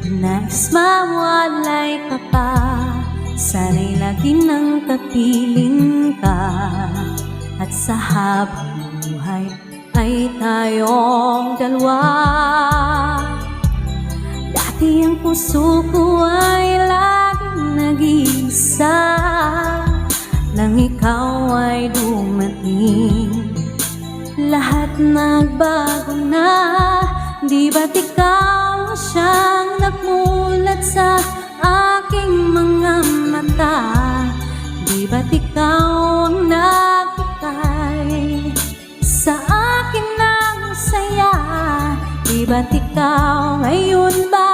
Nais mawalay ka pa, sana'y lagi nang kapiling ka. At sa habang buhay ay tayong dalawa. Dati ang puso ko ay laging nag-iisa, nang ikaw ay dumating, lahat nagbago na. Di ba't ikaw siyang nagmulat sa aking mga mata? Di ba't ikaw ang nagbigay sa akin ng saya? Di ba't ikaw ngayon ba